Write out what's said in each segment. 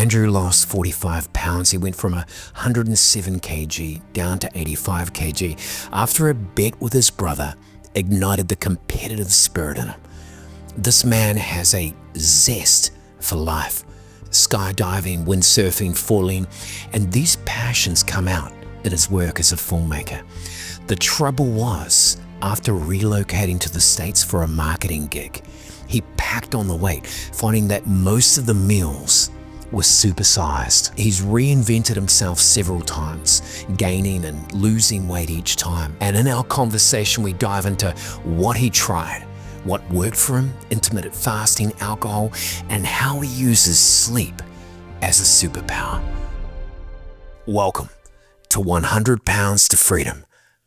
Andrew lost 45 pounds. He went from 107 kg down to 85 kg after a bet with his brother ignited the competitive spirit in him. This man has a zest for life. Skydiving, windsurfing, falling, and these passions come out in his work as a filmmaker. The trouble was, after relocating to the States for a marketing gig, he packed on the weight, finding that most of the meals were supersized. He's reinvented himself several times, gaining and losing weight each time. And in our conversation, we dive into what he tried, what worked for him, intermittent fasting, alcohol, and how he uses sleep as a superpower. Welcome to 100 Pounds to Freedom.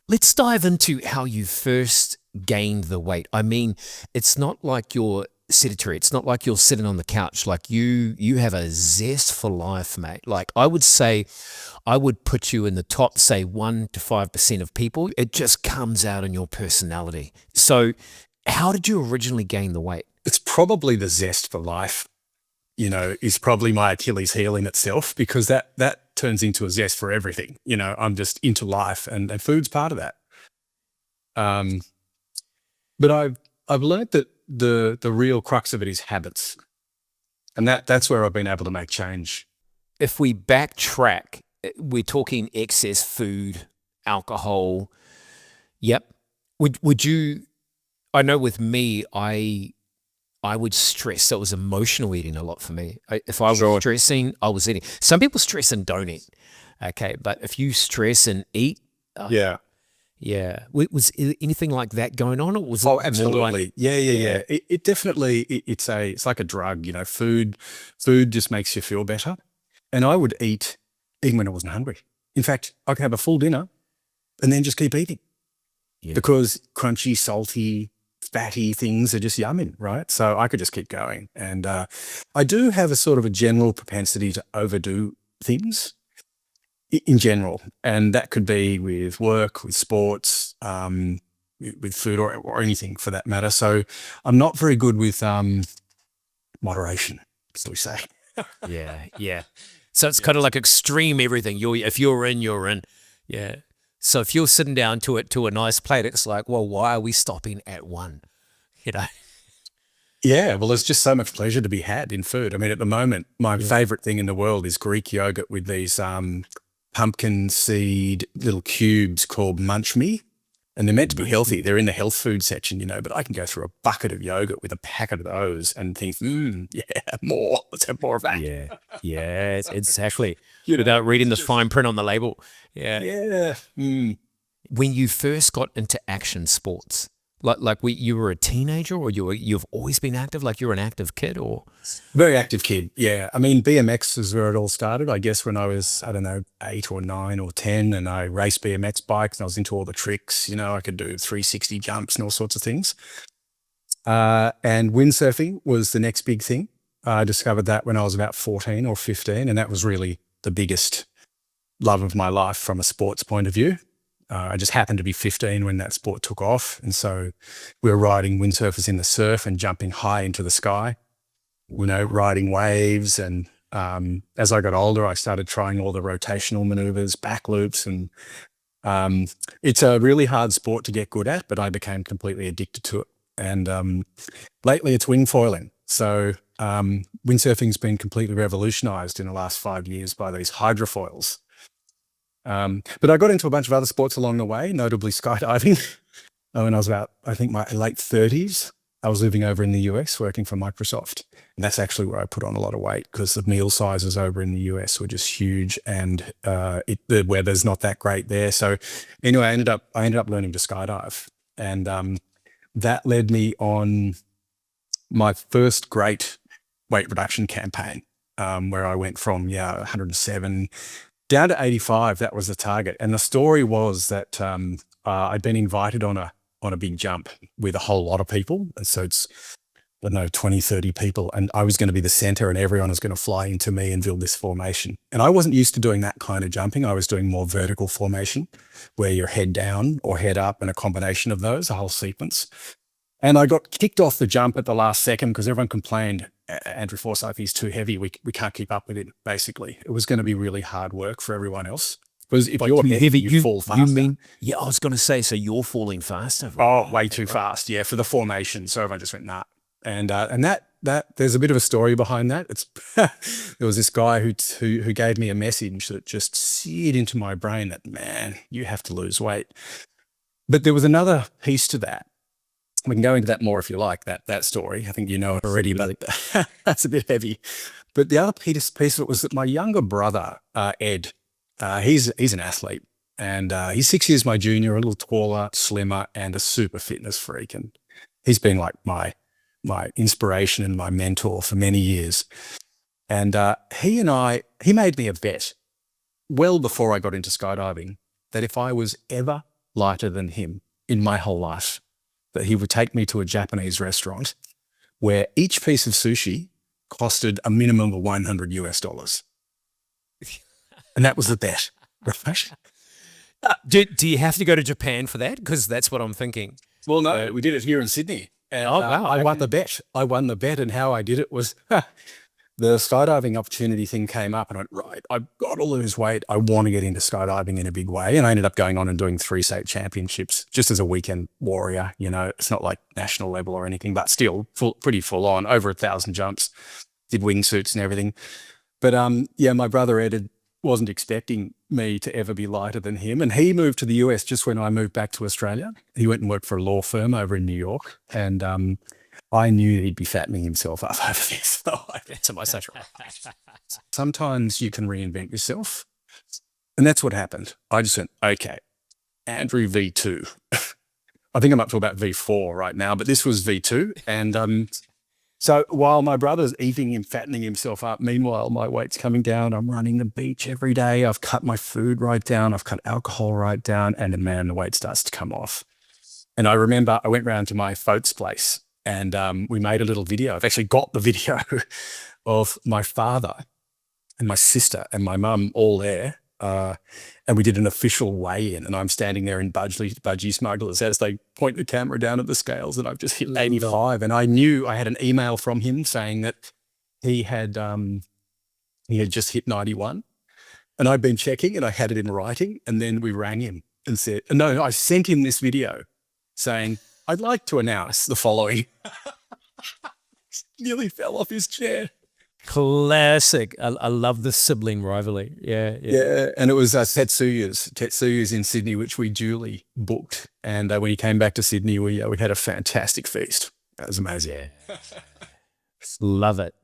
Let's dive into how you first gained the weight. I mean, it's not like you're sedentary. It's not like you're sitting on the couch. Like you have a zest for life, mate. Like I would say, I would put you in the top, say 1 to 5% of people. It just comes out in your personality. So how did you originally gain the weight? It's probably the zest for life, is probably my Achilles heel in itself, because that turns into a zest for everything. I'm just into life, and food's part of that. But I've learned that the real crux of it is habits, and that's where I've been able to make change. If we backtrack, we're talking excess food, alcohol. Yep. Would you? I know with me, I would stress. So it was emotional eating a lot for me. If I was stressing, I was eating. Some people stress and don't eat. Okay, but if you stress and eat, yeah. Was anything like that going on, or was it absolutely? Like, yeah. It definitely it's like a drug. Food just makes you feel better. And I would eat even when I wasn't hungry. In fact, I could have a full dinner and then just keep eating because crunchy, salty, fatty things are just yummy, right? So I could just keep going. And I do have a sort of a general propensity to overdo things in general. And that could be with work, with sports, with food or anything for that matter. So I'm not very good with moderation, as we say. Yeah. So it's kind of like extreme everything. If you're in, you're in. Yeah. So if you're sitting down to a nice plate, it's like, well, why are we stopping at one? Yeah, well, there's just so much pleasure to be had in food. I mean, at the moment, my favorite thing in the world is Greek yogurt with these pumpkin seed little cubes called Munch Me. And they're meant to be healthy. They're in the health food section, but I can go through a bucket of yogurt with a packet of those and think, more. Let's have more of that. Yeah. It's actually, without reading the fine print on the label. Yeah. When you first got into action sports, you were a teenager, or you've always been active, like you're an active kid, or? Very active kid, yeah. I mean, BMX is where it all started, I guess, when I was, 8 or 9 or 10, and I raced BMX bikes and I was into all the tricks. I could do 360 jumps and all sorts of things. And windsurfing was the next big thing. I discovered that when I was about 14 or 15, and that was really the biggest love of my life from a sports point of view. I just happened to be 15 when that sport took off. And so we were riding windsurfers in the surf and jumping high into the sky, riding waves. And as I got older, I started trying all the rotational maneuvers, back loops. And it's a really hard sport to get good at, but I became completely addicted to it. And lately it's wing foiling. So windsurfing's been completely revolutionized in the last 5 years by these hydrofoils. But I got into a bunch of other sports along the way, notably skydiving. When I was about, my late 30s, I was living over in the US working for Microsoft. And that's actually where I put on a lot of weight, because the meal sizes over in the US were just huge, and the weather's not that great there. So anyway, I ended up learning to skydive, and that led me on my first great weight reduction campaign, where I went from 107 down to 85. That was the target. And the story was that I'd been invited on a big jump with a whole lot of people. And so it's, 20, 30 people. And I was going to be the center, and everyone was going to fly into me and build this formation. And I wasn't used to doing that kind of jumping. I was doing more vertical formation, where you're head down or head up, and a combination of those, a whole sequence. And I got kicked off the jump at the last second because everyone complained Andrew Forsyth, he's too heavy. We can't keep up with him, basically. It was going to be really hard work for everyone else. Because if you're heavy, you fall faster. You mean, yeah, I was going to say, so you're falling faster. Oh, way too fast. Yeah, for the formation. So everyone just went, nah. And that there's a bit of a story behind that. It's there was this guy who gave me a message that just seared into my brain that, man, you have to lose weight. But there was another piece to that. We can go into that more if you like, that story. I think you know it already, but that's a bit heavy. But the other piece of it was that my younger brother, Ed, he's an athlete, and he's 6 years my junior, a little taller, slimmer, and a super fitness freak. And he's been like my inspiration and my mentor for many years. And he made me a bet well before I got into skydiving that if I was ever lighter than him in my whole life, that he would take me to a Japanese restaurant where each piece of sushi costed a minimum of $100. And that was the bet. Right? Do you have to go to Japan for that? Because that's what I'm thinking. Well, no, we did it here in Sydney. And, wow. I won the bet. And how I did it was the skydiving opportunity thing came up and I went, right, I've got to lose weight. I want to get into skydiving in a big way. And I ended up going on and doing 3 state championships just as a weekend warrior. You know, it's not like national level or anything, but still pretty full on, over 1,000 jumps, did wingsuits and everything. But yeah, my brother Ed wasn't expecting me to ever be lighter than him. And he moved to the US just when I moved back to Australia. He went and worked for a law firm over in New York. And I knew he'd be fattening himself up over this. To my social. Sometimes you can reinvent yourself. And that's what happened. I just went, okay, Andrew V2. I think I'm up to about V4 right now, but this was V2. And so while my brother's eating and fattening himself up, meanwhile, my weight's coming down. I'm running the beach every day. I've cut my food right down. I've cut alcohol right down. And then, man, the weight starts to come off. And I remember I went round to my folks' place and we made a little video. I've actually got the video of my father and my sister and my mum all there. And we did an official weigh-in and I'm standing there in budgie smugglers as they point the camera down at the scales and I've just hit 85. And I knew I had an email from him saying that he had just hit 91. And I'd been checking and I had it in writing. And then we rang him and said, no, I sent him this video saying, I'd like to announce the following. Nearly fell off his chair. Classic. I love the sibling rivalry. Yeah. And it was Tetsuyas in Sydney, which we duly booked. And when he came back to Sydney, we had a fantastic feast. That was amazing. Yeah. Love it.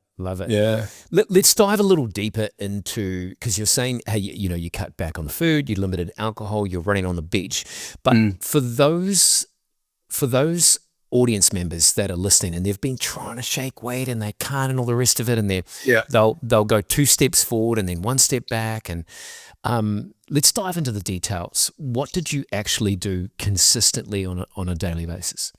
Yeah. Let's dive a little deeper into, because you're saying, hey, you cut back on the food, you limited alcohol, you're running on the beach. But for those audience members that are listening and they've been trying to shake weight and they can't and all the rest of it, and they'll go 2 steps forward and then 1 step back, and let's dive into the details. What did you actually do consistently on a daily basis?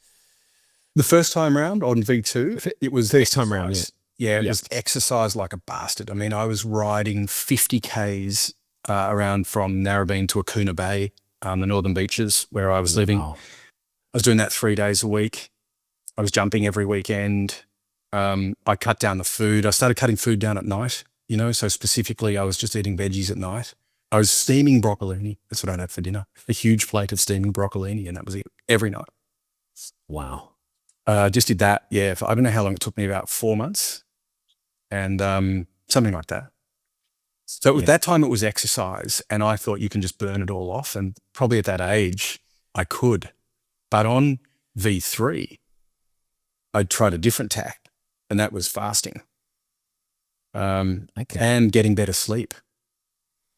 The first time round on V2, it was first time round. Yeah, it was exercise like a bastard. I mean, I was riding 50 Ks around from Narrabeen to Akuna Bay, the northern beaches where I was living. Wow. I was doing that 3 days a week. I was jumping every weekend. I cut down the food. I started cutting food down at night, so specifically I was just eating veggies at night. I was steaming broccolini. That's what I'd have for dinner. A huge plate of steaming broccolini, and that was it every night. Wow. Just did that, I don't know how long it took me, about 4 months and something like that. So at that time it was exercise and I thought you can just burn it all off, and probably at that age I could. But on V3, I tried a different tack, and that was fasting and getting better sleep.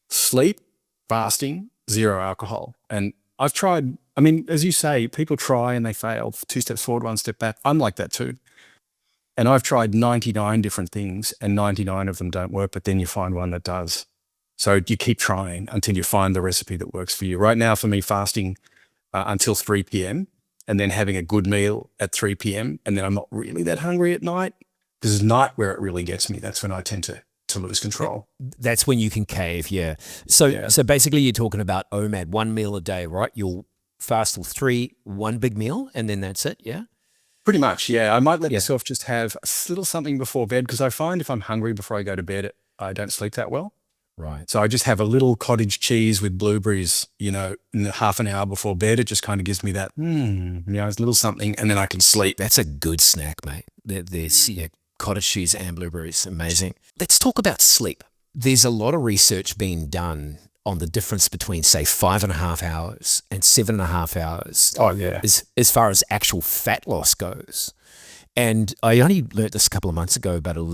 Sleep, fasting, 0 alcohol. And I've tried, as you say, people try and they fail. 2 steps forward, 1 step back. I'm like that too. And I've tried 99 different things and 99 of them don't work, but then you find one that does. So you keep trying until you find the recipe that works for you. Right now, for me, fasting until 3 p.m. and then having a good meal at 3 p.m. and then I'm not really that hungry at night. This is night where it really gets me. That's when I tend to lose control. That's when you can cave, yeah. So basically you're talking about OMAD, 1 meal a day, right? You'll fast till 3, 1 big meal, and then that's it, yeah? Pretty much, yeah. I might let Yeah. myself just have a little something before bed, because I find if I'm hungry before I go to bed, I don't sleep that well. Right. So I just have a little cottage cheese with blueberries, in the half an hour before bed. It just kind of gives me that, it's a little something, and then I can sleep. That's a good snack, mate. There's cottage cheese and blueberries. Amazing. Let's talk about sleep. There's a lot of research being done on the difference between, say, 5.5 hours and 7.5 hours. Oh, yeah. As far as actual fat loss goes. And I only learnt this a couple of months ago, but it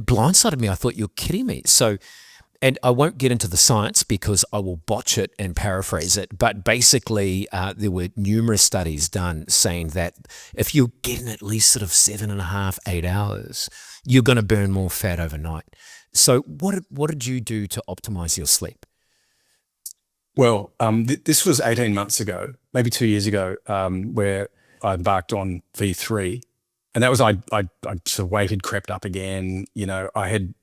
blindsided me. I thought, you're kidding me. So, and I won't get into the science because I will botch it and paraphrase it. But basically, there were numerous studies done saying that if you're getting at least sort of 7.5, 8 hours, you're going to burn more fat overnight. So what did you do to optimize your sleep? Well, this was 18 months ago, maybe 2 years ago, where I embarked on V3. And that was, I sort of weight had crept up again. I had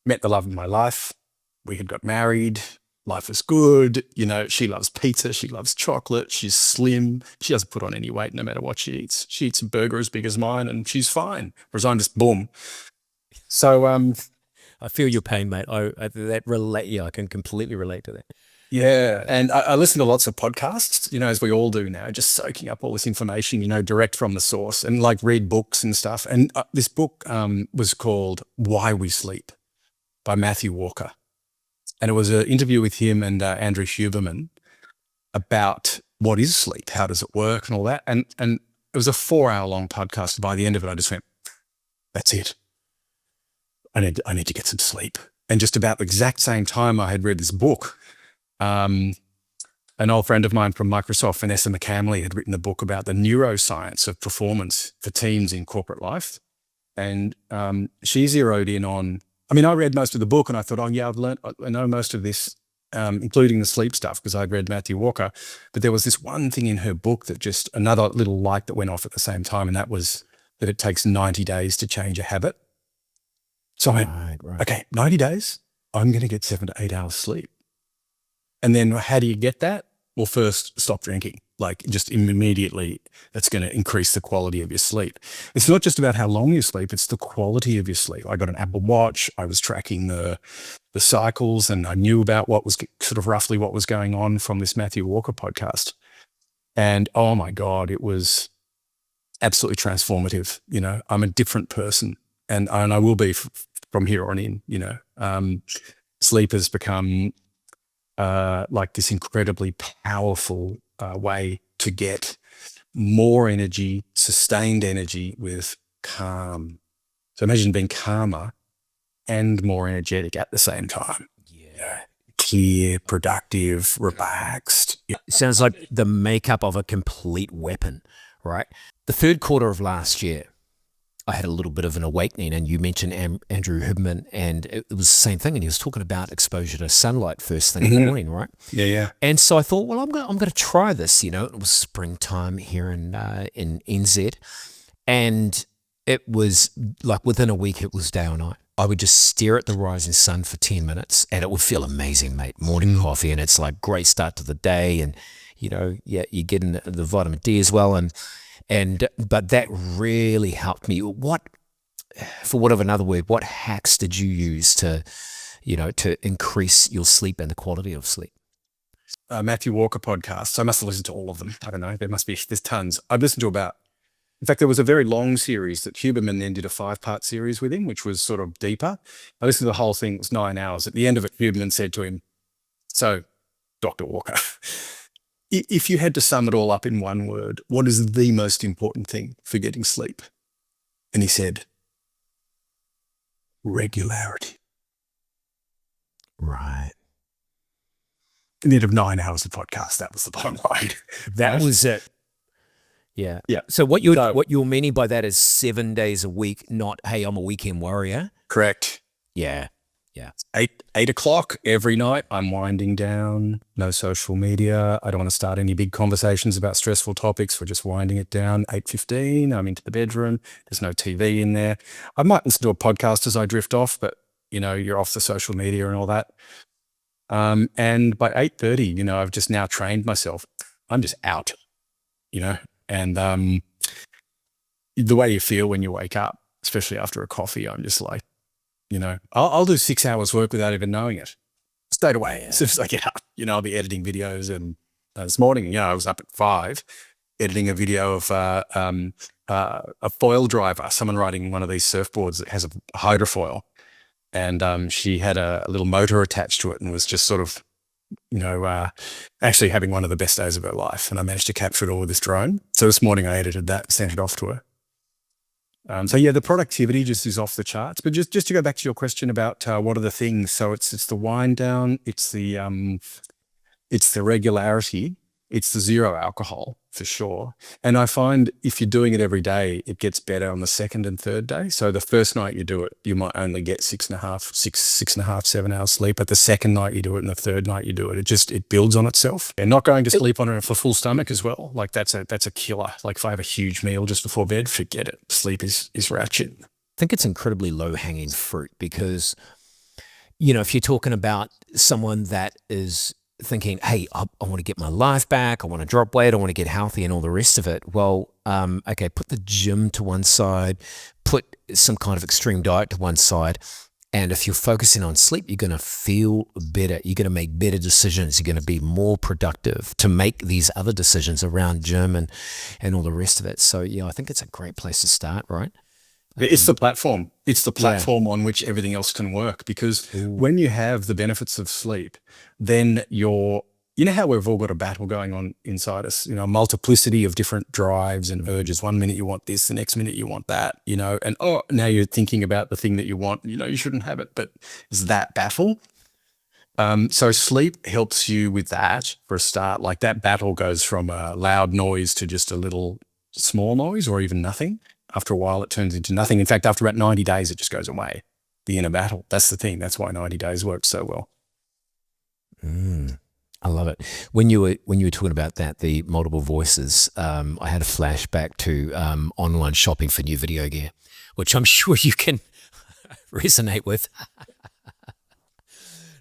met the love of my life. We had got married. Life was good. She loves pizza. She loves chocolate. She's slim. She doesn't put on any weight no matter what she eats. She eats a burger as big as mine and she's fine. Whereas I'm just boom. So, I feel your pain, mate. I can completely relate to that. yeah. And I listen to lots of podcasts, as we all do now, just soaking up all this information, direct from the source, and like read books and stuff. And this book was called Why We Sleep by Matthew Walker. And it was an interview with him and Andrew Huberman about what is sleep, how does it work and all that. And it was a 4-hour long podcast. By the end of it, I just went, that's it. I need to get some sleep. And just about the exact same time I had read this book, an old friend of mine from Microsoft, Vanessa McCamley, had written a book about the neuroscience of performance for teams in corporate life. And she zeroed in on, I read most of the book and I thought, oh yeah, I know most of this, including the sleep stuff, because I'd read Matthew Walker. But there was this one thing in her book that just, another little light that went off at the same time. And that was that it takes 90 days to change a habit. So I went, Right. okay, 90 days, I'm going to get 7 to 8 hours sleep. And then how do you get that? Well, first, stop drinking. Like, just immediately, that's going to increase the quality of your sleep. It's not just about how long you sleep, it's the quality of your sleep. I got an Apple Watch. I was tracking the cycles, and I knew about what was sort of roughly what was going on from this Matthew Walker podcast. And oh my God, it was absolutely transformative. I'm a different person. And I will be from here on in. Sleep has become like this incredibly powerful way to get more energy, sustained energy with calm. So imagine being calmer and more energetic at the same time. Yeah. Clear, productive, relaxed. It sounds like the makeup of a complete weapon, right? The third quarter of last year, I had a little bit of an awakening, and you mentioned Andrew Huberman, and it was the same thing. And he was talking about exposure to sunlight first thing in the morning, right? Yeah. And so I thought, well, I'm going to try this. It was springtime here in NZ, and it was like within a week, it was day or night. I would just stare at the rising sun for 10 minutes, and it would feel amazing, mate. Morning coffee, and it's like great start to the day, and you're getting the vitamin D as well, but that really helped me. For want of another word, what hacks did you use to increase your sleep and the quality of sleep? Matthew Walker podcasts. I must have listened to all of them. I don't know. There's tons. I've listened to in fact, there was a very long series that Huberman then did a 5-part series with him, which was sort of deeper. I listened to the whole thing. It was 9 hours. At the end of it, Huberman said to him, so, Dr. Walker, if you had to sum it all up in one word, what is the most important thing for getting sleep? And he said, regularity. Right. At the end of 9 hours of podcast, that was the bottom line. That was it. Yeah. Yeah. So what you're meaning by that is 7 days a week, not, hey, I'm a weekend warrior. Correct. Yeah. Yeah. 8 o'clock every night, I'm winding down. No social media. I don't want to start any big conversations about stressful topics. We're just winding it down. 8:15, I'm into the bedroom. There's no TV in there. I might listen to a podcast as I drift off, but you're off the social media and all that. And by 8:30, I've just now trained myself. I'm just out, and the way you feel when you wake up, especially after a coffee, I'm just like, I'll do 6 hours work without even knowing it straight away. As soon as I get up, I'll be editing videos. And this morning, I was up at 5 editing a video of a foil driver, someone riding one of these surfboards that has a hydrofoil. And she had a little motor attached to it and was just sort of, actually having one of the best days of her life. And I managed to capture it all with this drone. So this morning I edited that, sent it off to her. So yeah, the productivity just is off the charts. But just to go back to your question about what are the things. So it's the wind down, it's the regularity, it's the zero alcohol for sure. And I find if you're doing it every day, it gets better on the second and third day. So the first night you do it, you might only get 6.5, 7 hours sleep. But the second night you do it and the third night you do it, it builds on itself. And not going to sleep on it for full stomach as well. Like that's a killer. Like if I have a huge meal just before bed, forget it. Sleep is ratchet. I think it's incredibly low hanging fruit because, if you're talking about someone that is thinking, hey, I want to get my life back, I want to drop weight, I want to get healthy and all the rest of it. Well, okay, put the gym to one side, put some kind of extreme diet to one side. And if you're focusing on sleep, you're going to feel better. You're going to make better decisions. You're going to be more productive to make these other decisions around gym and all the rest of it. So, yeah, I think it's a great place to start, right? It's the platform. It's the platform on which everything else can work. Because when you have the benefits of sleep, then how we've all got a battle going on inside us, a multiplicity of different drives and urges. One minute you want this, the next minute you want that, and now you're thinking about the thing that you want, you shouldn't have it, but it's that battle. So sleep helps you with that for a start. Like that battle goes from a loud noise to just a little small noise or even nothing. After a while, it turns into nothing. In fact, after about 90 days, it just goes away. The inner battle. That's the thing. That's why 90 days works so well. I love it. When you were talking about that, the multiple voices, I had a flashback to online shopping for new video gear, which I'm sure you can resonate with.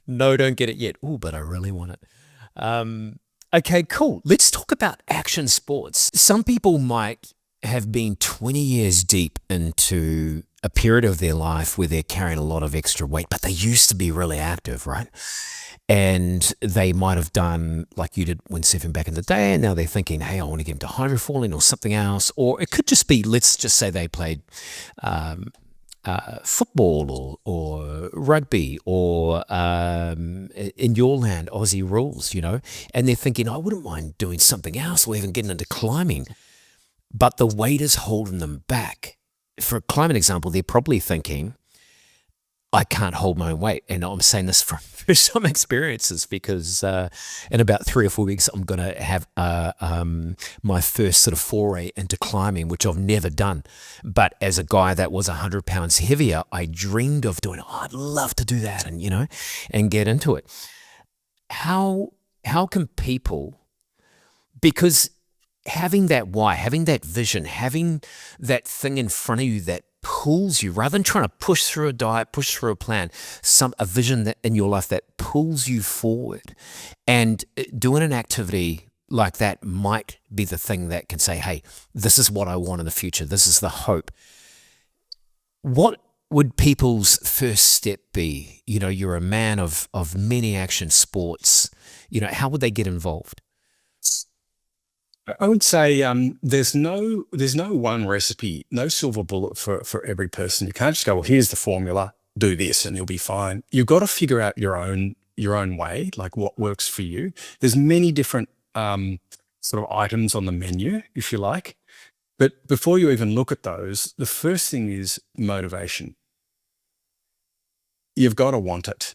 No, don't get it yet. Oh, but I really want it. Okay, cool. Let's talk about action sports. Some people might have been 20 years deep into a period of their life where they're carrying a lot of extra weight, but they used to be really active, right? And they might have done like you did windsurfing back in the day, and now they're thinking, hey, I want to get into hydrofoiling or something else. Or it could just be, let's just say they played football or rugby or in your land, Aussie rules, and they're thinking, I wouldn't mind doing something else or even getting into climbing. But the weight is holding them back. For a climate example, they're probably thinking, I can't hold my own weight. And I'm saying this from some experiences because in about 3 or 4 weeks, I'm going to have my first sort of foray into climbing, which I've never done. But as a guy that was 100 pounds heavier, I dreamed of doing it. Oh, I'd love to do that and get into it. How can people, because having that why, having that vision, having that thing in front of you that pulls you, rather than trying to push through a diet, push through a plan, a vision that in your life that pulls you forward, and doing an activity like that might be the thing that can say, hey, this is what I want in the future. This is the hope. What would people's first step be? You're a man of many action sports. How would they get involved? I would say there's no one recipe, no silver bullet for every person. You can't just go, well, here's the formula, do this and you'll be fine. You've got to figure out your own way, like what works for you. There's many different sort of items on the menu, if you like. But before you even look at those, the first thing is motivation. You've got to want it.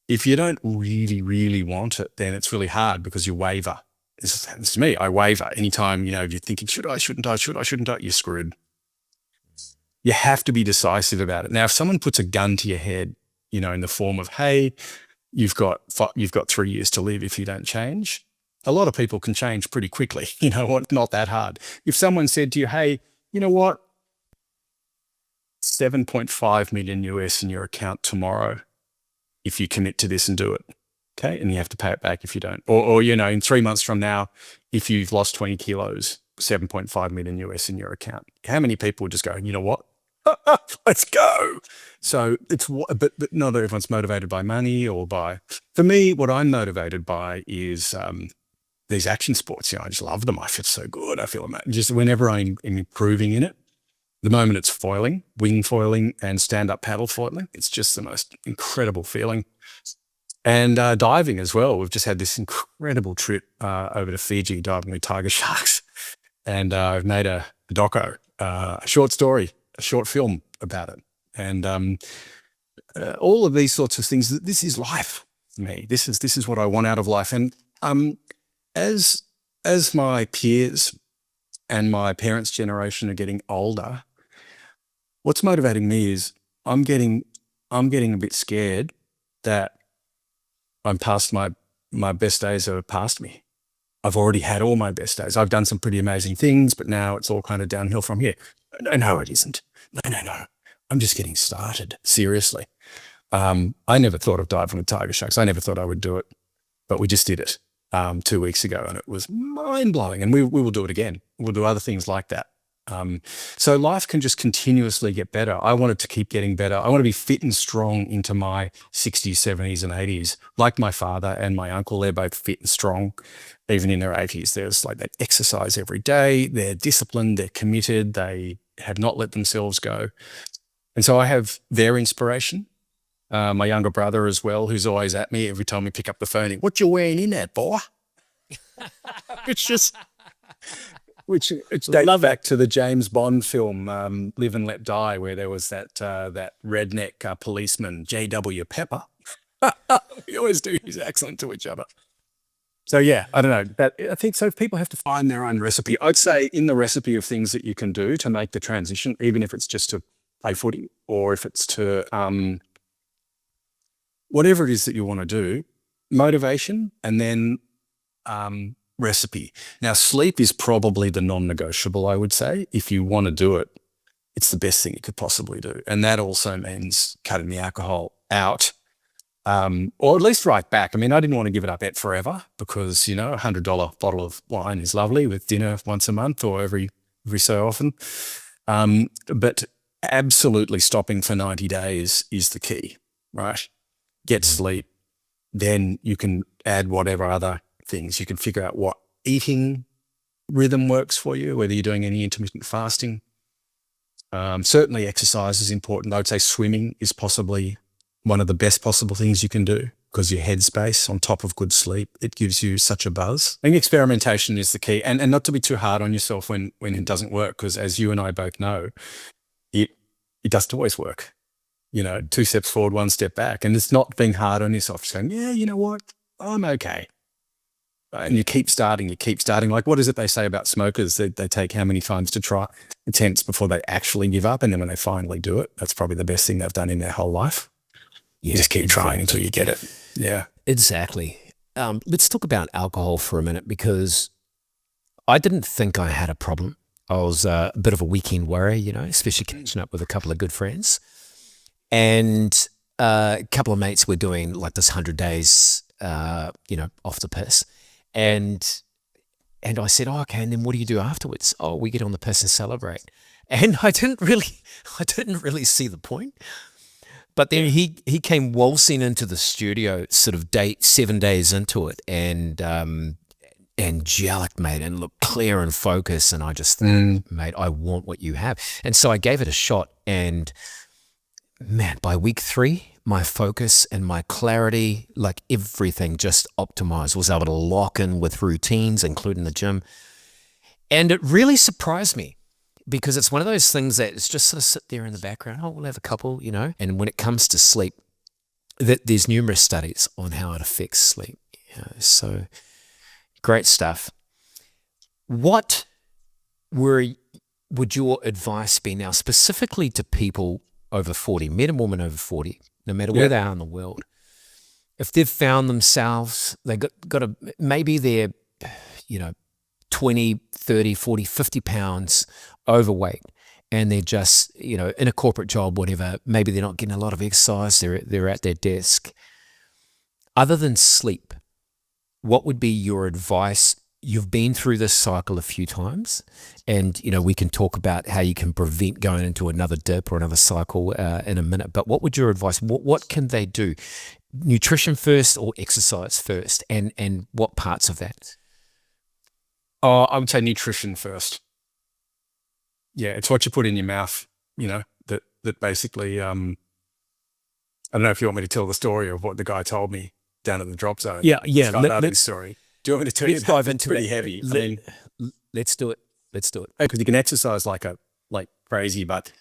If you don't really, really want it, then it's really hard because you waver. This happens to me. I waver anytime, if you're thinking, should I, shouldn't I, you're screwed. You have to be decisive about it. Now, if someone puts a gun to your head, in the form of, hey, you've got 3 years to live if you don't change, a lot of people can change pretty quickly. Not that hard. If someone said to you, hey, you know what, 7.5 million US in your account tomorrow, if you commit to this and do it. Okay. And you have to pay it back if you don't. Or in 3 months from now, if you've lost 20 kilos, 7.5 million US in your account. How many people would just go, you know what? Let's go. So but not everyone's motivated by money for me, what I'm motivated by is these action sports. I just love them. I feel so good. I feel just whenever I'm improving in it. The moment it's foiling, wing foiling and stand-up paddle foiling, it's just the most incredible feeling. And diving as well. We've just had this incredible trip over to Fiji diving with tiger sharks. And I've made a doco, a short story, a short film about it. And all of these sorts of things, this is life for me. This is what I want out of life. And as my peers and my parents' generation are getting older, what's motivating me is I'm getting a bit scared that I'm past my best days are past me. I've already had all my best days. I've done some pretty amazing things, but now it's all kind of downhill from here. No, it isn't. No. I'm just getting started. Seriously. I never thought of diving with tiger sharks. I never thought I would do it, but we just did it 2 weeks ago, and it was mind blowing. And we will do it again. We'll do other things like that. So life can just continuously get better. I want it to keep getting better. I want to be fit and strong into my 60s, 70s, and 80s. Like my father and my uncle, they're both fit and strong, even in their 80s. There's like they exercise every day. They're disciplined. They're committed. They have not let themselves go. And so I have their inspiration. My younger brother as well, who's always at me every time we pick up the phone. What you wearing in that, boy? It's just... Which it's dates back to the James Bond film Live and Let Die, where there was that redneck policeman, J.W. Pepper. We always do his accent to each other. So yeah, I don't know. I think so. People have to find their own recipe. I'd say in the recipe of things that you can do to make the transition, even if it's just to play footy or if it's to whatever it is that you want to do, motivation and then recipe. Now, sleep is probably the non-negotiable, I would say. If you want to do it, it's the best thing you could possibly do. And that also means cutting the alcohol out, or at least right back. I mean, I didn't want to give it up forever because, $100 bottle of wine is lovely with dinner once a month or every so often. But absolutely stopping for 90 days is the key, right? Get sleep. Then you can add whatever other things. You can figure out what eating rhythm works for you, whether you're doing any intermittent fasting. Certainly exercise is important. I would say swimming is possibly one of the best possible things you can do because your headspace on top of good sleep, it gives you such a buzz. I think experimentation is the key and not to be too hard on yourself when it doesn't work because as you and I both know, it doesn't always work. 2 steps forward, 1 step back. And it's not being hard on yourself, saying, yeah, you know what, I'm okay. And you keep starting. Like, what is it they say about smokers? They take how many times to try attempts before they actually give up. And then when they finally do it, that's probably the best thing they've done in their whole life. You just keep trying until you get it. Yeah. Exactly. Let's talk about alcohol for a minute because I didn't think I had a problem. I was a bit of a weekend warrior, especially catching up with a couple of good friends. And a couple of mates were doing like this 100 days, off the piss. And I said, oh, okay, and then what do you do afterwards? Oh, we get on the piss and celebrate. And I didn't really see the point. But then he came waltzing into the studio sort of 7 days into it and angelic, mate, and looked clear and focused. And I just thought, mate, I want what you have. And so I gave it a shot. And man, by week 3, my focus and my clarity, like everything just optimized, was able to lock in with routines, including the gym. And it really surprised me because it's one of those things that it's just sort of sit there in the background. Oh, we'll have a couple, And when it comes to sleep, there's numerous studies on how it affects sleep. So great stuff. What would your advice be now, specifically to people over 40, men and women over 40, no matter where they are in the world, if they've found themselves, they got maybe they're, 20, 30, 40, 50 pounds overweight and they're just, in a corporate job, whatever, maybe they're not getting a lot of exercise, they're at their desk. Other than sleep, what would be your advice? You've been through this cycle a few times, and we can talk about how you can prevent going into another dip or another cycle in a minute. But what would your advice? What can they do? Nutrition first or exercise first, and what parts of that? Oh, I would say nutrition first. Yeah, it's what you put in your mouth. That basically. I don't know if you want me to tell the story of what the guy told me down at the drop zone. Yeah. Skydiving story. Do you want me to tell you? Let's dive into pretty it. heavy. Let's do it. Let's do it. Because you can exercise like crazy, but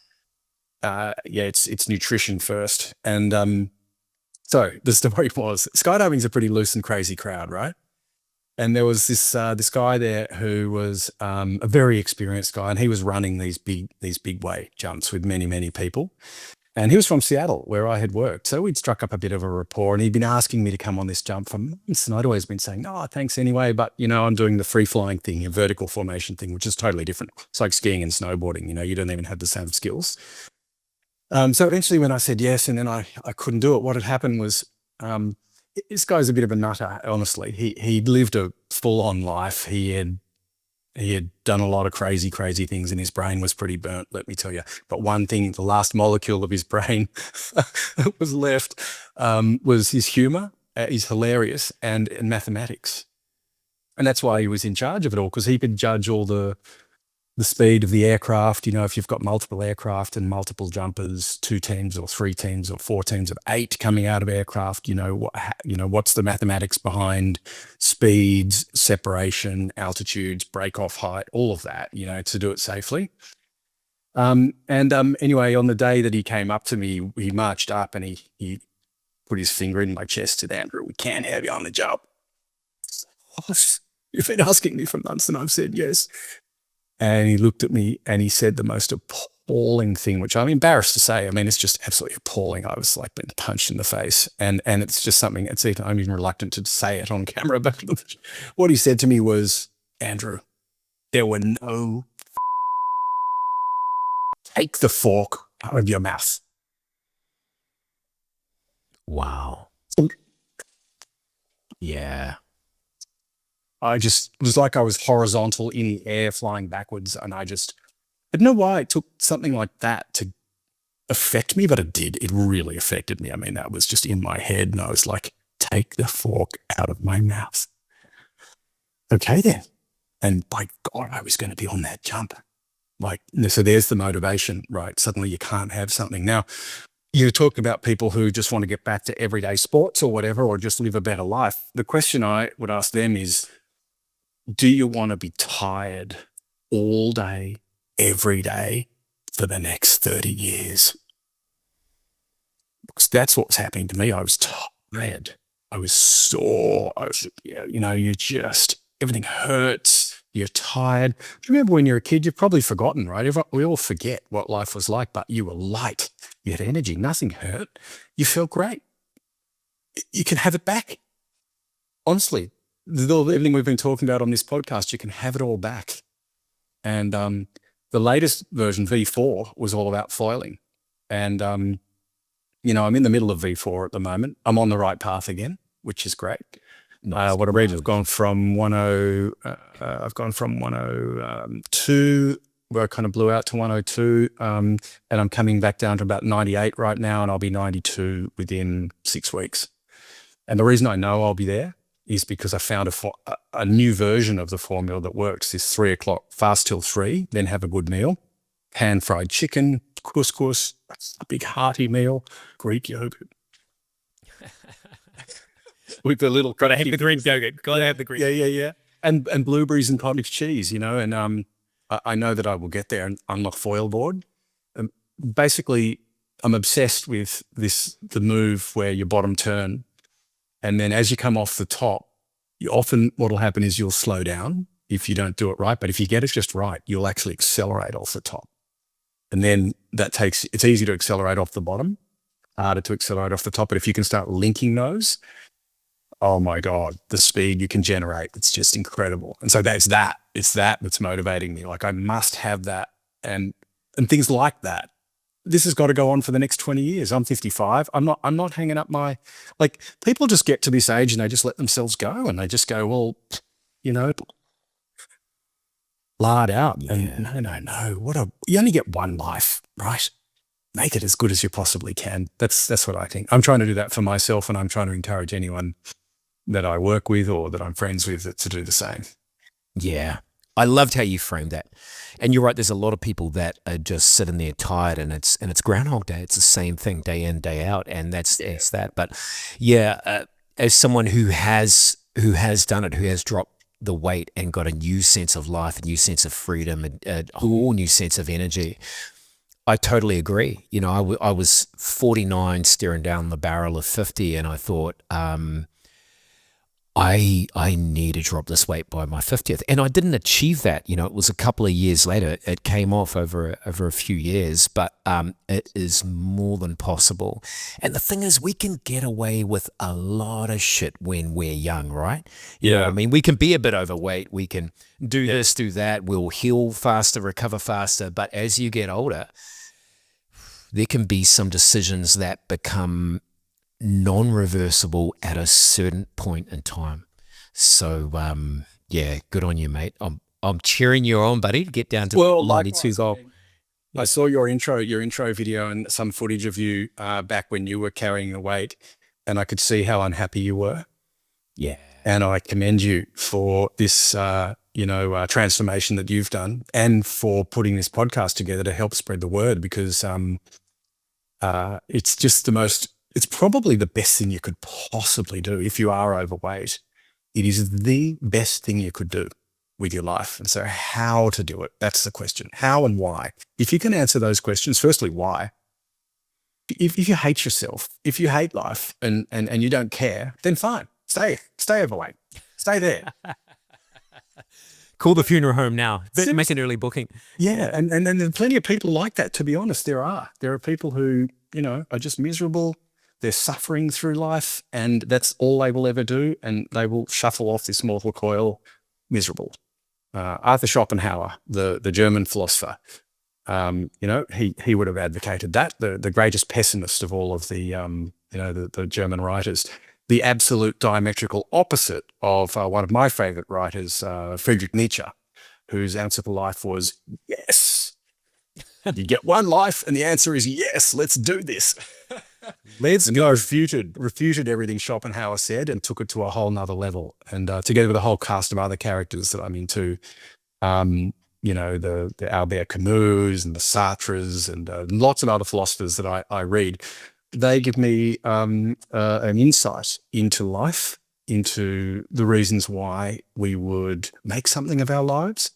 it's nutrition first. And so the story was skydiving's a pretty loose and crazy crowd, right? And there was this guy there who was a very experienced guy, and he was running these big way jumps with many people. And he was from Seattle, where I had worked. So we'd struck up a bit of a rapport, and he'd been asking me to come on this jump for months. And I'd always been saying, no, thanks anyway. But, I'm doing the free flying thing, a vertical formation thing, which is totally different. It's like skiing and snowboarding, you don't even have the same skills. So eventually when I said yes, and then I couldn't do it, what had happened was this guy's a bit of a nutter, honestly. He'd lived a full-on life. He had done a lot of crazy things, and his brain was pretty burnt, let me tell you. But one thing, the last molecule of his brain that was left was his humor. He's hilarious, and mathematics. And that's why he was in charge of it all, because he could judge all the speed of the aircraft. If you've got multiple aircraft and multiple jumpers, 2 teams or 3 teams or 4 teams of 8 coming out of aircraft, what's the mathematics behind speeds, separation, altitudes, break off height, all of that, to do it safely. Anyway, on the day that he came up to me, he marched up and he put his finger in my chest and said, Andrew, we can't have you on the job. You've been asking me for months, and I've said yes. And he looked at me and he said the most appalling thing, which I'm embarrassed to say. I mean, it's just absolutely appalling. I was like being punched in the face. And it's just something, I'm even reluctant to say it on camera. But what he said to me was, Andrew, there were no take the fork out of your mouth. Wow. Yeah. It was like I was horizontal in the air flying backwards, and I don't know why it took something like that to affect me, but it did. It really affected me. I mean, that was just in my head, and I was like, take the fork out of my mouth. Okay then. And by God, I was going to be on that jump. So there's the motivation, right? Suddenly you can't have something. Now, you talk about people who just want to get back to everyday sports or whatever, or just live a better life. The question I would ask them is, do you want to be tired all day, every day for the next 30 years? Because that's what's happening to me. I was tired. I was sore. Everything hurts. You're tired. Do you remember when you're a kid? You've probably forgotten, right? We all forget what life was like, but you were light. You had energy. Nothing hurt. You felt great. You can have it back. Honestly. Everything we've been talking about on this podcast, you can have it all back. And the latest version, V4, was all about foiling. And, I'm in the middle of V4 at the moment. I'm on the right path again, which is great. Nice. What I read, I've gone from 102, where I kind of blew out to 102, and I'm coming back down to about 98 right now, and I'll be 92 within 6 weeks. And the reason I know I'll be there is because I found a new version of the formula that works. Is 3 o'clock, fast till 3, then have a good meal, pan-fried chicken, couscous, a big hearty meal, Greek yogurt. With a little, gotta have the Greek yogurt. Gotta have the Greek. Yeah. And blueberries and cottage cheese, and I know that I will get there on the foil board. Basically, I'm obsessed with the move where you bottom turn. And then as you come off the top, what'll happen is you'll slow down if you don't do it right. But if you get it just right, you'll actually accelerate off the top. And then it's easy to accelerate off the bottom, harder to accelerate off the top. But if you can start linking those, oh my God, the speed you can generate, it's just incredible. And so it's that's motivating me. Like I must have that and things like that this has got to go on for the next 20 years. I'm 55. I'm not hanging up my, like, people just get to this age and they just let themselves go and they just go, well, you know, lard out. Yeah. And no. You only get one life, right? Make it as good as you possibly can. That's what I think. I'm trying to do that for myself, and I'm trying to encourage anyone that I work with or that I'm friends with to do the same. Yeah. I loved how you framed that. And you're right, there's a lot of people that are just sitting there tired, and it's Groundhog Day. It's the same thing day in, day out, and that's that. But yeah, as someone who has done it, who has dropped the weight and got a new sense of life, a new sense of freedom, a whole new sense of energy, I totally agree. You know, I was 49 staring down the barrel of 50, and I thought, I need to drop this weight by my 50th. And I didn't achieve that. You know, it was a couple of years later. It came off over a few years, but it is more than possible. And the thing is, we can get away with a lot of shit when we're young, right? You know, I mean, we can be a bit overweight. We can do this, do that. We'll heal faster, recover faster. But as you get older, there can be some decisions that become non-reversible at a certain point in time. So yeah, good on you, mate. I'm cheering you on, buddy, to get down to 92 goal. I saw your intro video and some footage of you back when you were carrying the weight, and I could see how unhappy you were. Yeah. And I commend you for this transformation that you've done, and for putting this podcast together to help spread the word, because it's just it's probably the best thing you could possibly do if you are overweight. It is the best thing you could do with your life. And so how to do it, that's the question. How and why? If you can answer those questions, firstly, why? If you hate yourself, if you hate life and you don't care, then fine, stay overweight, stay there. Call the funeral home now. Make an early booking. Yeah, and there are plenty of people like that, to be honest. There are people who, are just miserable. They're suffering through life, and that's all they will ever do, and they will shuffle off this mortal coil miserable. Arthur Schopenhauer, the German philosopher, he would have advocated that, the greatest pessimist of all of the German writers. The absolute diametrical opposite of one of my favorite writers, Friedrich Nietzsche, whose answer for life was yes. You get one life, and the answer is yes, let's do this. Let's go. Refuted everything Schopenhauer said and took it to a whole nother level. And together with a whole cast of other characters that I'm into, the Albert Camus and the Sartres and lots of other philosophers that I read, they give me an insight into life, into the reasons why we would make something of our lives.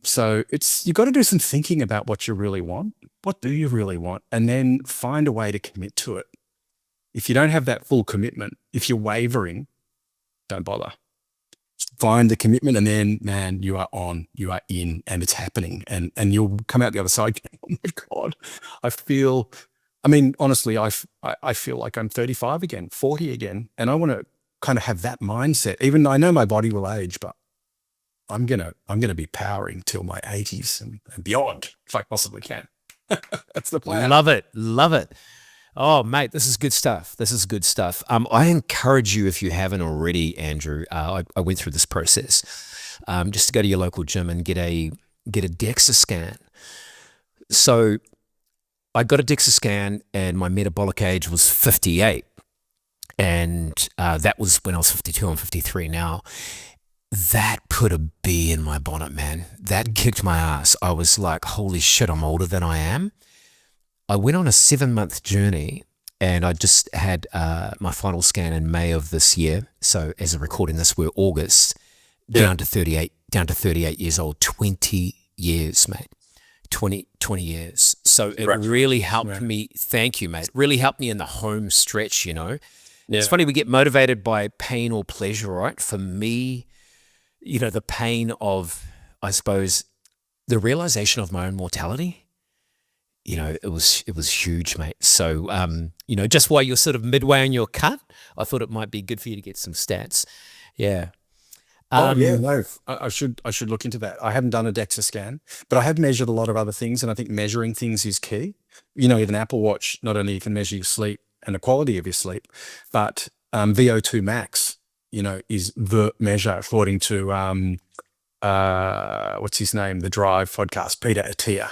So you've got to do some thinking about what you really want. What do you really want? And then find a way to commit to it. If you don't have that full commitment, if you're wavering, don't bother. Find the commitment, and then, man, you are in, and it's happening. And you'll come out the other side going, oh my God, honestly, I feel like I'm 35 again, 40 again. And I want to kind of have that mindset. Even though I know my body will age, but I'm gonna be powering till my 80s and beyond if I possibly can. That's the plan. Love it. Oh, mate, this is good stuff. I encourage you, if you haven't already, Andrew, I went through this process, just to go to your local gym and get a DEXA scan. So I got a DEXA scan, and my metabolic age was 58. And that was when I was 52. I'm 53 now. That put a bee in my bonnet, man. That kicked my ass. I was like, holy shit, I'm older than I am. I went on a 7-month journey, and I just had my final scan in May of this year. So as of recording this, we're August, down to 38 years old, 20 years, mate. 20 years. So it really helped me. Thank you, mate. It really helped me in the home stretch, Yeah. It's funny, we get motivated by pain or pleasure, right? For me, the pain of, I suppose, the realization of my own mortality, it was huge, mate. So, just while you're sort of midway on your cut, I thought it might be good for you to get some stats. Yeah. Oh yeah, no, I should look into that. I haven't done a DEXA scan, but I have measured a lot of other things, and I think measuring things is key. You know, with an Apple Watch, not only you can measure your sleep and the quality of your sleep, but VO2 max, you know, is the measure according to what's his name, the Drive podcast, Peter Attia.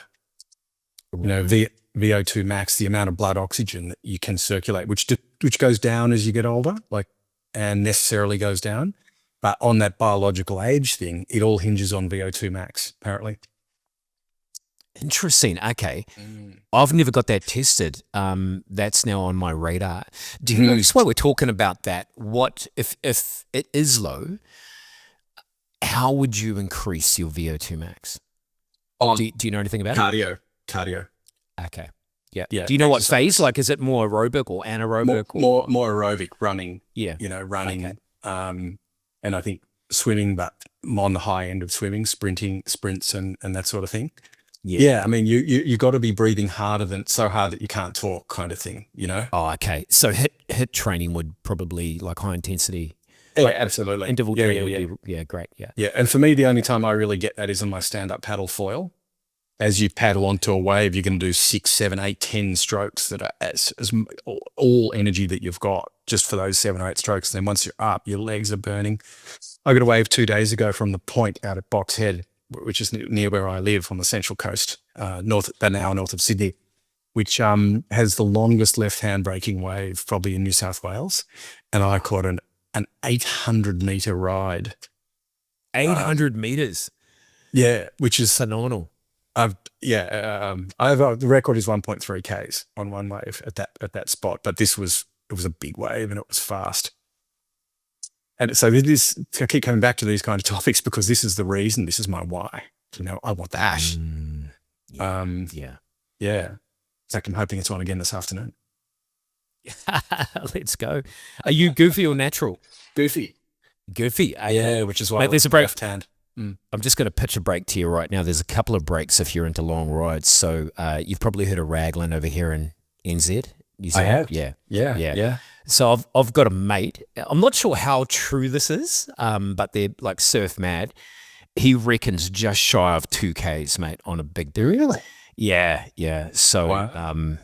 You know, VO2 max, the amount of blood oxygen that you can circulate, which goes down as you get older, like, and necessarily goes down. But on that biological age thing, it all hinges on VO2 max, apparently. Interesting. Okay. I've never got that tested. That's now on my radar. Do you notice while we're talking about that, what if it is low, how would you increase your VO2 max? Do you know anything about it? Cardio. Okay. Yeah. Yeah. Do you know what Exercise. phase? Like, is it more aerobic or anaerobic? More aerobic, running. Yeah. You know, running. Okay. And I think swimming, but I'm on the high end of swimming, sprints and that sort of thing. Yeah. I mean, you got to be breathing harder than so hard that you can't talk, kind of thing, you know? Oh, okay. So hit training would probably, like, high intensity. Yeah, absolutely. Interval training would be, great. Yeah. Yeah. And for me, the only time I really get that is on my stand-up paddle foil. As you paddle onto a wave, you're going to do 6, 7, 8, 10 strokes that are as all energy that you've got just for those 7 or 8 strokes. And then once you're up, your legs are burning. I got a wave 2 days ago from the Point out at Box Head, which is near where I live on the Central Coast, north of Sydney, which has the longest left-hand braking wave probably in New South Wales. And I caught an 800-meter ride. 800 meters. Yeah, which is Phenomenal. the record is 1.3 Ks on one wave at that spot, but it was a big wave and it was fast. And so I keep coming back to these kind of topics because this is the reason, this is my why. You know, I want that. Yeah. Yeah. In fact, I'm hoping it's on again this afternoon. Let's go. Are you goofy or natural? Goofy. Goofy. Yeah, which is why Mate, there's a break. left hand. I'm just going to pitch a break to you right now. There's a couple of breaks if you're into long rides. So you've probably heard of Raglan over here in NZ. New Zealand. I have. Yeah. So I've got a mate. I'm not sure how true this is, but they're like surf mad. He reckons just shy of 2Ks, mate, on a big day. Really? Yeah. So, Wow. and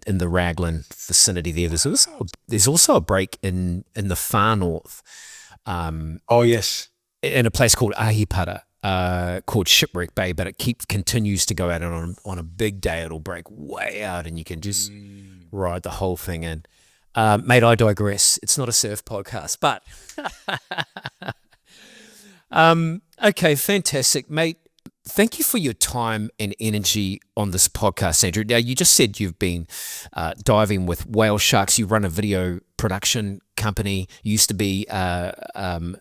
in the Raglan vicinity there, there's also a break in the far north. Oh, yes. In a place called Ahipara, called Shipwreck Bay, but it continues to go out, and on a big day it'll break way out, and you can just ride the whole thing in. Mate, I digress. It's not a surf podcast, but okay, fantastic, mate. Thank you for your time and energy on this podcast, Andrew. Now, you just said you've been diving with whale sharks. You run a video production company. You used to be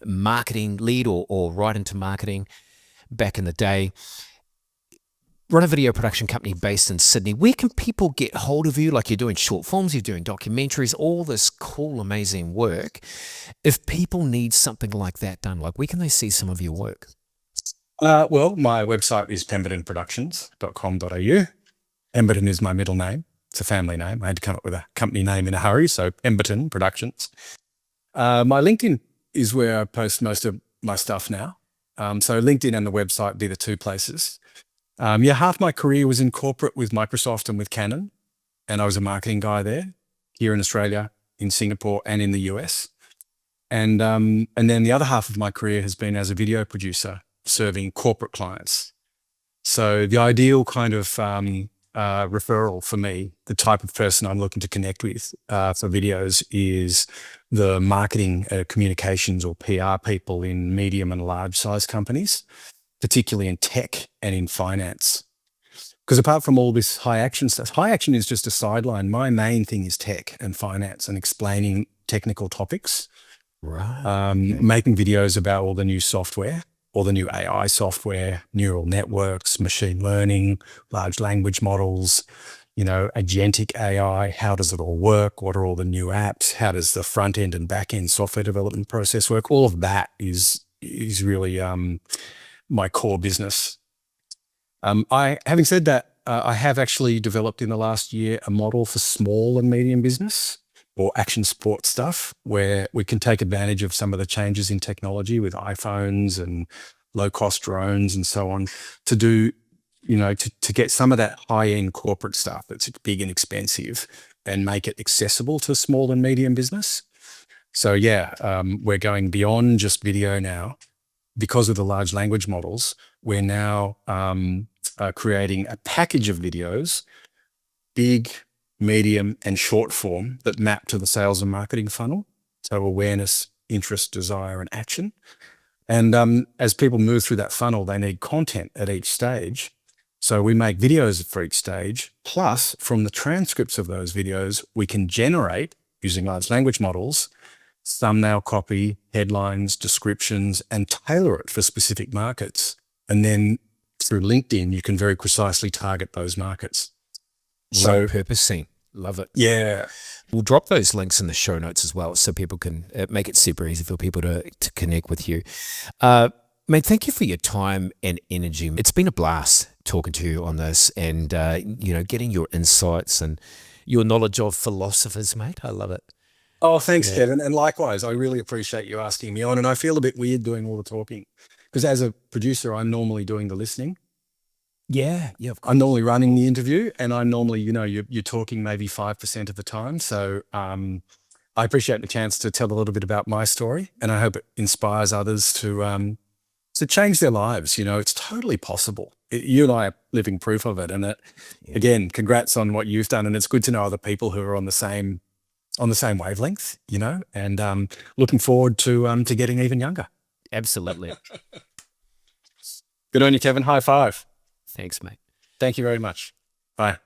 marketing lead or right into marketing back in the day. Run a video production company based in Sydney. Where can people get hold of you? Like, you're doing short films, you're doing documentaries, all this cool, amazing work. If people need something like that done, like, where can they see some of your work? Well, my website is pembertonproductions.com.au. Pemberton is my middle name. It's a family name. I had to come up with a company name in a hurry, so Pemberton Productions. My LinkedIn is where I post most of my stuff now. So LinkedIn and the website would be the two places. Half my career was in corporate with Microsoft and with Canon, and I was a marketing guy there, here in Australia, in Singapore, and in the US. And then the other half of my career has been as a video producer, serving corporate clients. So the ideal kind of referral for me, the type of person I'm looking to connect with for videos, is the marketing, communications or PR people in medium and large size companies, particularly in tech and in finance. Because apart from all this high action stuff, high action is just a sideline. My main thing is tech and finance and explaining technical topics. Right. Making videos about all the new software, all the new AI software, neural networks, machine learning, large language models, agentic AI. How does it all work? What are all the new apps? How does the front end and back end software development process work? All of that is really my core business. Having said that, I have actually developed in the last year a model for small and medium business, or action sport stuff, where we can take advantage of some of the changes in technology with iPhones and low cost drones and so on to do, to get some of that high end corporate stuff that's big and expensive and make it accessible to small and medium business. So yeah, we're going beyond just video now. Because of the large language models, we're now creating a package of videos, big, medium, and short form, that map to the sales and marketing funnel. So awareness, interest, desire, and action. And as people move through that funnel, they need content at each stage. So we make videos for each stage. Plus, from the transcripts of those videos, we can generate, using large language models, thumbnail copy, headlines, descriptions, and tailor it for specific markets. And then through LinkedIn, you can very precisely target those markets. So purposing. Love it. Yeah. We'll drop those links in the show notes as well, so people can make it super easy for people to connect with you. Mate, thank you for your time and energy. It's been a blast talking to you on this, and getting your insights and your knowledge of philosophers, mate. I love it. Oh, thanks, Kevin. And likewise, I really appreciate you asking me on. And I feel a bit weird doing all the talking, because as a producer, I'm normally doing the listening. Yeah, of course. I'm normally running the interview, and I'm normally, you're talking maybe 5% of the time. So I appreciate the chance to tell a little bit about my story, and I hope it inspires others to change their lives. It's totally possible. You and I are living proof of it. And again, congrats on what you've done. And it's good to know other people who are on the same wavelength, and looking forward to getting even younger. Absolutely. Good on you, Kevin. High five. Thanks, mate. Thank you very much. Bye.